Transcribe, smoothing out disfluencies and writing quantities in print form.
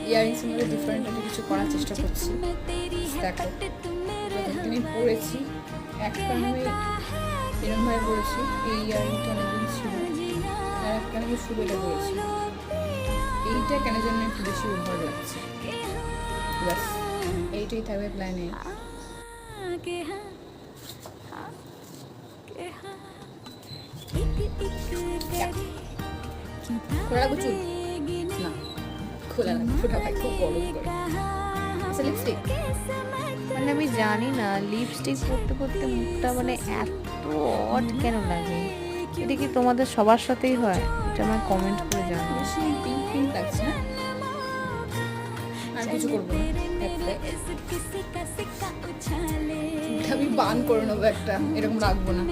Earrings মধ্যে different একটা কিছু করার চেষ্টা করছি। দেখো যতদিনই পরেছি এক কানে এরমভাবে পরেছি, এই ইয়ারিংটা অনেকদিন ছিল, আর এক কানে সুবেটা পরেছি। এইটা কেন জন্য একটু বেশি উপর লাগছে, ব্যাস এইটাই থাকবে প্ল্যানে। খোলা রাখবো চুল না, খোলা রাখবো, ফোটা ভাই খুব গরম করে। আচ্ছা লিপস্টিক, মানে আমি জানি না লিপস্টিক পরতে পরতে মুখটা মানে এত অড কেন লাগে। এটা কি তোমাদের সবার সাথেই হয়? এটা আমার কমেন্ট করে জানাও। বেশি পিঙ্ক পিঙ্ক লাগছে না, আর কিছু করবো না, আমি বান করে নেবো একটা, এরকম রাখবো না।